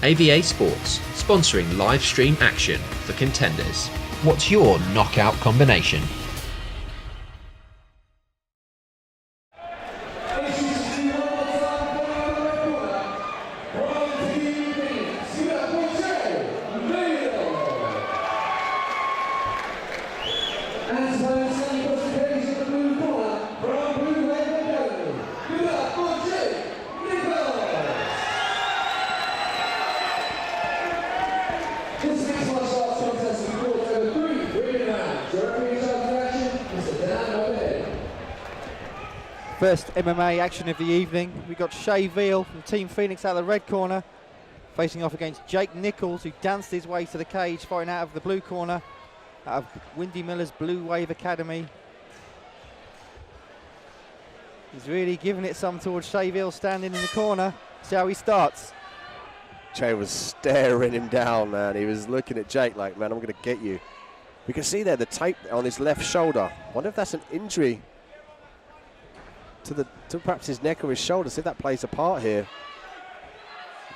AVA Sports, sponsoring live stream action for Contenders. What's your knockout combination? First MMA action of the evening. We got Chey VEAL from Team Phoenix out of the red corner, facing off against Jake Nichols, who danced his way to the cage, fighting out of the blue corner, out of Windy Miller's Blue Wave Academy. He's really giving it some towards Chey VEAL, standing in the corner. See how he starts. Chey was staring him down, man. He was looking at Jake like, man, I'm going to get you. We can see there the tape on his left shoulder. Wonder if that's an injury to perhaps his neck or his shoulder. See if that plays a part here.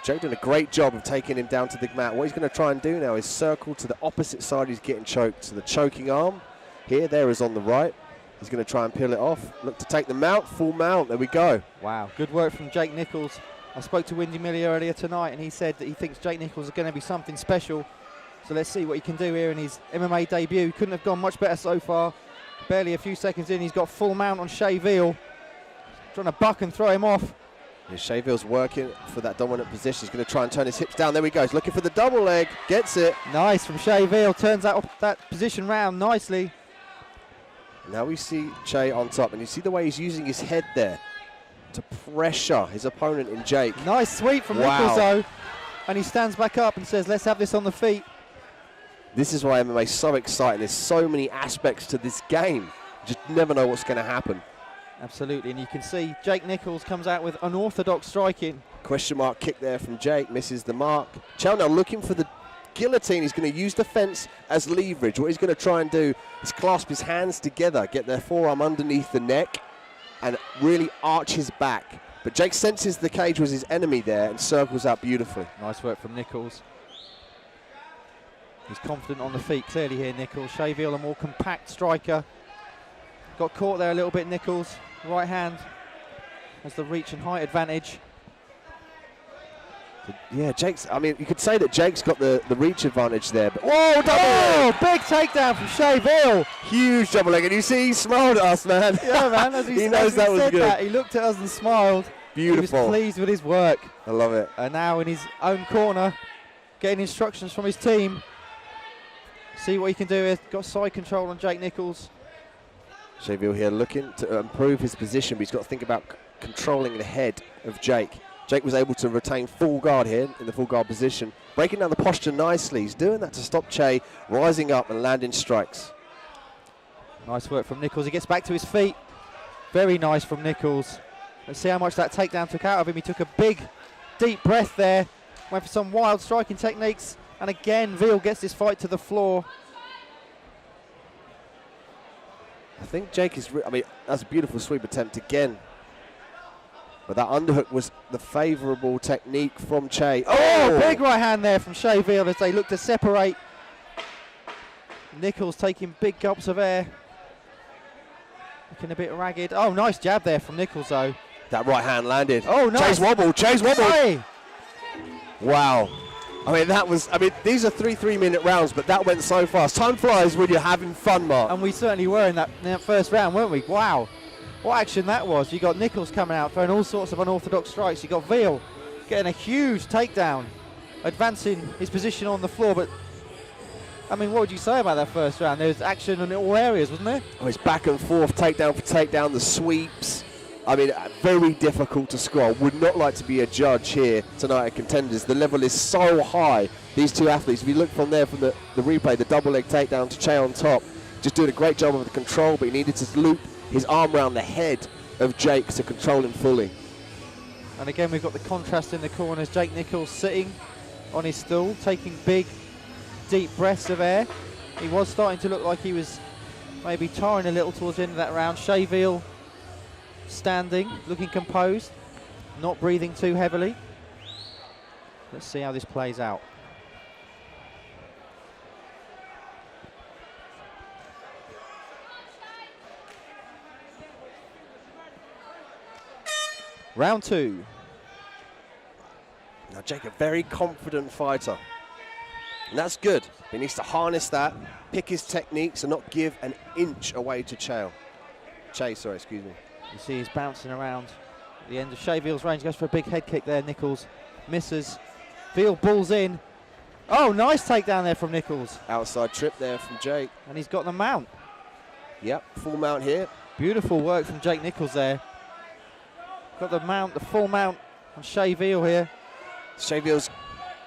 Jake doing a great job of taking him down to the mat. What he's going to try and do now is circle to the opposite side. He's getting choked. So the choking arm here, there is on the right. He's going to try and peel it off. Look to take the mount, full mount. There we go. Wow, good work from Jake Nichols. I spoke to Windy Miller earlier tonight, and he said that he thinks Jake Nichols is going to be something special. So let's see what he can do here in his MMA debut. Couldn't have gone much better so far. Barely a few seconds in, he's got full mount on Chey VEAL. Trying to buck and throw him off. Yeah, Chey VEAL's working for that dominant position. He's going to try and turn his hips down. There we go. He's looking for the double leg. Gets it. Nice from Chey VEAL. Turns that position round nicely. Now we see Chey on top. And you see the way he's using his head there to pressure his opponent in Jake. Nice sweep from Nichols though. And he stands back up and says, let's have this on the feet. This is why MMA is so exciting. There's so many aspects to this game. You just never know what's going to happen. Absolutely, and you can see Jake Nichols comes out with unorthodox striking. Question mark kick there from Jake, misses the mark. Chey now looking for the guillotine. He's going to use the fence as leverage. What he's going to try and do is clasp his hands together, get their forearm underneath the neck, and really arch his back. But Jake senses the cage was his enemy there and circles out beautifully. Nice work from Nichols. He's confident on the feet clearly here, Nichols. Chey VEAL, a more compact striker. Got caught there a little bit, Nichols. Right hand has the reach and height advantage. Yeah, I mean, you could say that Jake's got the reach advantage there. But whoa, double leg! Big takedown from Chey VEAL. Huge double leg, and you see he smiled at us, man. Yeah, man, as he knows that was good. He looked at us and smiled. Beautiful. He was pleased with his work. I love it. And now in his own corner, getting instructions from his team. See what he can do here. Got side control on Jake Nichols. Chey VEAL here looking to improve his position, but he's got to think about controlling the head of Jake. Jake was able to retain full guard here in the full guard position, breaking down the posture nicely. He's doing that to stop Chey rising up and landing strikes. Nice work from Nichols. He gets back to his feet. Very nice from Nichols. Let's see how much that takedown took out of him. He took a big, deep breath there. Went for some wild striking techniques. And again, VEAL gets this fight to the floor. I think Jake is, I mean, that's a beautiful sweep attempt again. But that underhook was the favourable technique from Chey. Oh, big right hand there from Chey VEAL as they look to separate. Nichols taking big gulps of air. Looking a bit ragged. Oh, nice jab there from Nichols though. That right hand landed. Oh, nice. Chey's wobble. Hey. Wow. I mean, these are 3 3-minute rounds, but that went so fast. Time flies when you're having fun, Mark. And we certainly were in that first round, weren't we? Wow. What action that was. You got Nichols coming out, throwing all sorts of unorthodox strikes. You got VEAL getting a huge takedown, advancing his position on the floor. But, I mean, what would you say about that first round? There was action in all areas, wasn't there? Oh, it's back and forth, takedown for takedown, the sweeps. I mean, very difficult to score. Would not like to be a judge here tonight at Contenders. The level is so high. These two athletes, if you look from there, from the replay, the double leg takedown to Chey on top, just doing a great job of the control, but he needed to loop his arm around the head of Jake to control him fully. And again, we've got the contrast in the corners. Jake Nichols sitting on his stool, taking big, deep breaths of air. He was starting to look like he was maybe tiring a little towards the end of that round. Chey VEAL standing, looking composed, not breathing too heavily. Let's see how this plays out. Round 2. Now Jake, a very confident fighter. And that's good. He needs to harness that, pick his techniques, and not give an inch away to Chey, sorry, excuse me. You see he's bouncing around at the end of Chey VEAL's range. Goes for a big head kick there, Nichols. Misses. VEAL balls in. Oh, nice takedown there from Nichols. Outside trip there from Jake. And he's got the mount. Yep, full mount here. Beautiful work from Jake Nichols there. Got the mount, the full mount on Chey VEAL here. Chey VEAL's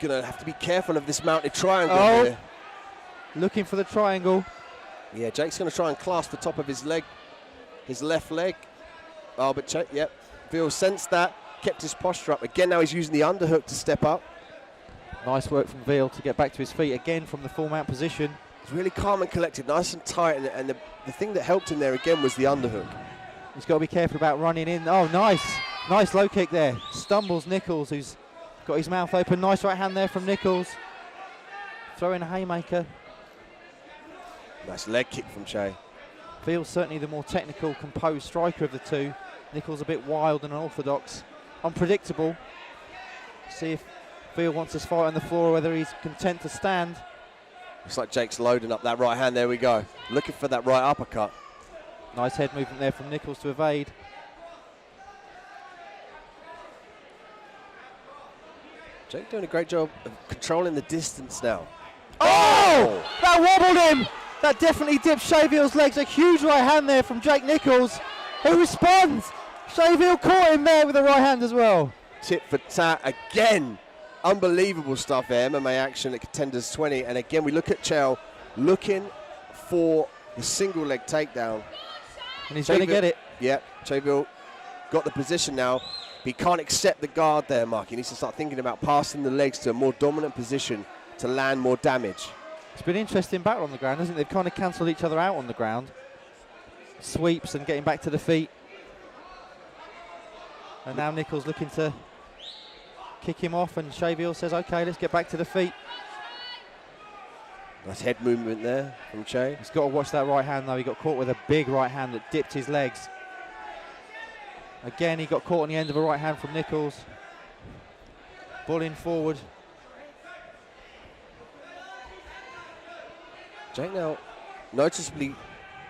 going to have to be careful of this mounted triangle here. Looking for the triangle. Yeah, Jake's going to try and clasp the top of his leg, his left leg. Oh, but Chey, yep. VEAL sensed that, kept his posture up. Again, now he's using the underhook to step up. Nice work from VEAL to get back to his feet again from the full mount position. He's really calm and collected, nice and tight, and the thing that helped him there again was the underhook. He's got to be careful about running in. Oh, nice. Nice low kick there. Stumbles Nichols, who's got his mouth open. Nice right hand there from Nichols. Throwing a haymaker. Nice leg kick from Chey. VEAL's certainly the more technical, composed striker of the two. Nichols a bit wild and unorthodox. Unpredictable. See if VEAL wants this fight on the floor, whether he's content to stand. Looks like Jake's loading up that right hand. There we go. Looking for that right uppercut. Nice head movement there from Nichols to evade. Jake doing a great job of controlling the distance now. Oh! That wobbled him! That definitely dipped Chey VEAL's legs. A huge right hand there from Jake Nichols, who responds. Chey VEAL caught him there with the right hand as well. Tit for tat again. Unbelievable stuff there. MMA action at Contenders 20. And again, we look at Chey looking for the single leg takedown. And he's going to get it. Yep, Chey VEAL got the position now. But he can't accept the guard there, Mark. He needs to start thinking about passing the legs to a more dominant position to land more damage. It's been an interesting battle on the ground, hasn't it? They've kind of cancelled each other out on the ground. Sweeps and getting back to the feet. And now Nichols looking to kick him off, and Chey VEAL says, okay, let's get back to the feet. Nice head movement there from Chey. He's got to watch that right hand though. He got caught with a big right hand that dipped his legs. Again, he got caught on the end of a right hand from Nichols. Bulling forward. Jake now noticeably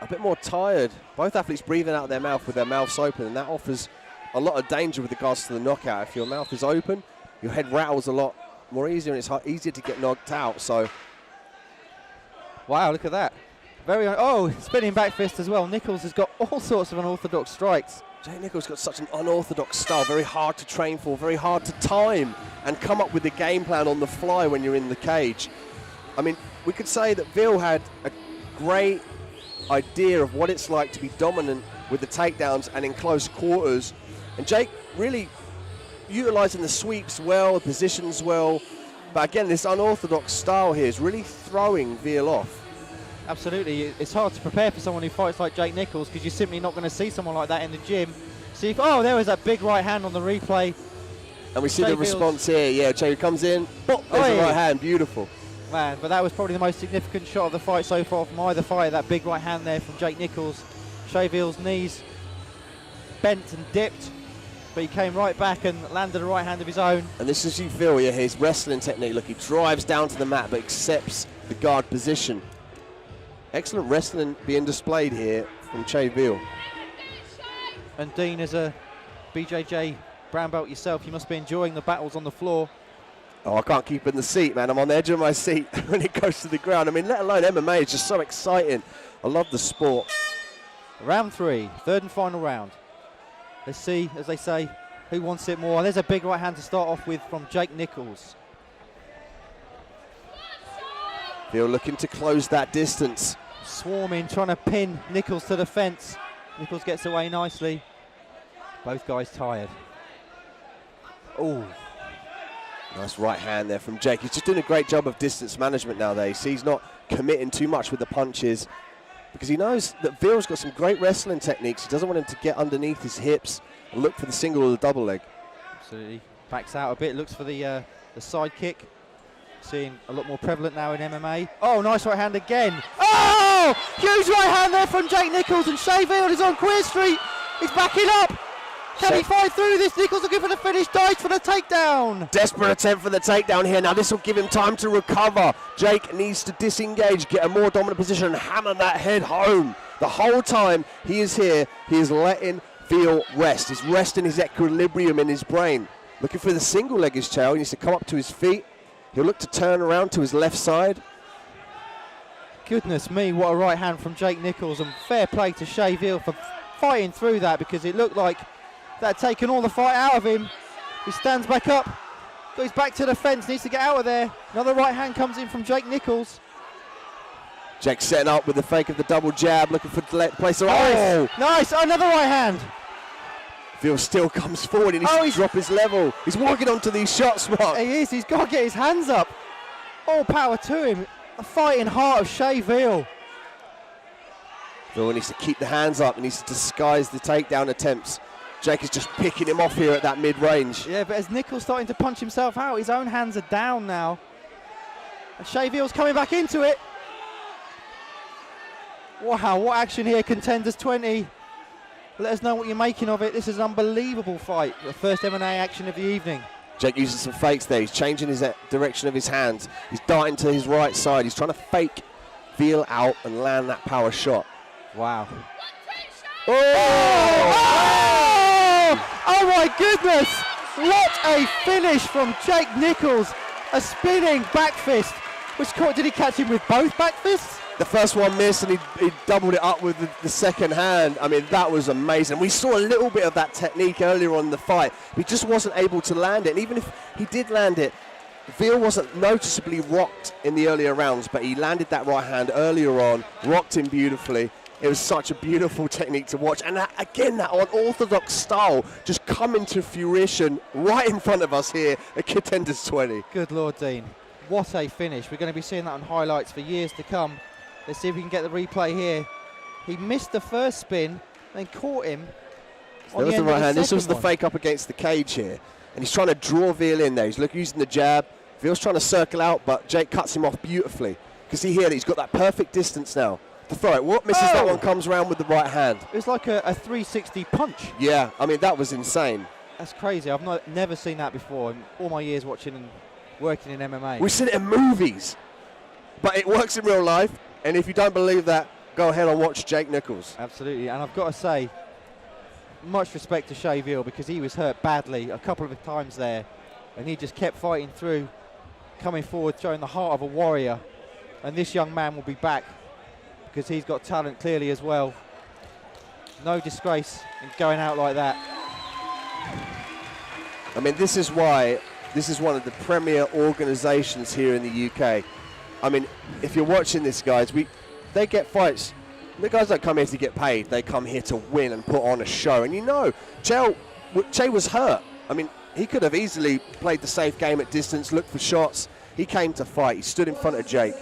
a bit more tired. Both athletes breathing out of their mouth with their mouths open, and that offers a lot of danger with regards to the knockout. If your mouth is open, your head rattles a lot more easier, and it's easier to get knocked out. So, wow, look at that. Spinning back fist as well. Nichols has got all sorts of unorthodox strikes. Jake Nichols got such an unorthodox style, very hard to train for, very hard to time and come up with a game plan on the fly when you're in the cage. I mean, we could say that VEAL had a great idea of what it's like to be dominant with the takedowns and in close quarters. And Jake really utilising the sweeps well, the positions well. But again, this unorthodox style here is really throwing VEAL off. Absolutely. It's hard to prepare for someone who fights like Jake Nichols, because you're simply not going to see someone like that in the gym. See if, oh, there was that big right hand on the replay. And we see the response here. Yeah, Chey comes in. There's the right hand. Beautiful. Man, but that was probably the most significant shot of the fight so far from either fighter, that big right hand there from Jake Nichols. Chey VEAL's knees bent and dipped, but he came right back and landed a right hand of his own. And this is, you feel, yeah, his wrestling technique. Look, he drives down to the mat but accepts the guard position. Excellent wrestling being displayed here from Chey VEAL. And Dean, as a BJJ brown belt yourself, you must be enjoying the battles on the floor. Oh, I can't keep in the seat, man. I'm on the edge of my seat when it goes to the ground. I mean, let alone MMA, it's just so exciting. I love the sport. Round 3, third and final round. Let's see, as they say, who wants it more. There's a big right hand to start off with from Jake Nichols. VEAL looking to close that distance. Swarming, trying to pin Nichols to the fence. Nichols gets away nicely. Both guys tired. Oh. Nice right hand there from Jake. He's just doing a great job of distance management nowadays. He's not committing too much with the punches because he knows that VEAL's got some great wrestling techniques. He doesn't want him to get underneath his hips and look for the single or the double leg. Absolutely. Backs out a bit, looks for the the side kick. Seeing a lot more prevalent now in MMA. Oh, nice right hand again. Oh, huge right hand there from Jake Nichols, and Chey VEAL is on Queer Street. He's backing up. Can he fight through this? Nichols looking for the finish, dives for the takedown. Desperate attempt for the takedown here. Now this will give him time to recover. Jake needs to disengage, get a more dominant position, and hammer that head home. The whole time he is here, he is letting VEAL rest. He's resting his equilibrium in his brain. Looking for the single leg is Chey. He needs to come up to his feet. He'll look to turn around to his left side. Goodness me, what a right hand from Jake Nichols, and fair play to Chey VEAL for fighting through that, because it looked like that had taken all the fight out of him. He stands back up, goes back to the fence, needs to get out of there. Another right hand comes in from Jake Nichols. Jake setting up with the fake of the double jab, looking for the place. Oh! Nice, another right hand. VEAL still comes forward, and he needs to drop his level. He's walking onto these shots, Mark. He is, he's got to get his hands up. All power to him. The fighting heart of Chey VEAL. VEAL needs to keep the hands up, and needs to disguise the takedown attempts. Jake is just picking him off here at that mid-range. Yeah, but as Nichols starting to punch himself out, his own hands are down now. And Chey VEAL's coming back into it. Wow, what action here, Contenders 20. Let us know what you're making of it. This is an unbelievable fight. The first MMA action of the evening. Jake using some fakes there. He's changing his direction of his hands. He's darting to his right side. He's trying to fake VEAL out and land that power shot. Wow. Oh! Oh my goodness! What a finish from Jake Nichols. A spinning back fist. Did he catch him with both back fists? The first one missed, and he doubled it up with the second hand. I mean, that was amazing. We saw a little bit of that technique earlier on in the fight. He just wasn't able to land it. And even if he did land it, VEAL wasn't noticeably rocked in the earlier rounds, but he landed that right hand earlier on, rocked him beautifully. It was such a beautiful technique to watch. And again, that unorthodox style just coming to fruition right in front of us here at Contenders 20. Good Lord, Dean. What a finish. We're going to be seeing that on highlights for years to come. Let's see if we can get the replay here. He missed the first spin, then caught him. There was the right hand. This was the fake up against the cage here. And he's trying to draw VEAL in there. He's using the jab. VEAL's trying to circle out, but Jake cuts him off beautifully. You can see here that he's got that perfect distance now to throw it. What misses that one comes around with the right hand. It was like a 360 punch. Yeah, I mean, that was insane. That's crazy. I've never seen that before in all my years watching and working in MMA. We've seen it in movies, but it works in real life. And if you don't believe that, go ahead and watch Jake Nichols. Absolutely, and I've got to say, much respect to Chey VEAL, because he was hurt badly a couple of times there, and he just kept fighting through, coming forward, showing the heart of a warrior. And this young man will be back, because he's got talent clearly as well. No disgrace in going out like that. I mean, this is why this is one of the premier organisations here in the UK. I mean, if you're watching this, guys, they get fights. The guys don't come here to get paid. They come here to win and put on a show. And you know, Chey was hurt. I mean, he could have easily played the safe game at distance, looked for shots. He came to fight. He stood in front of Jake.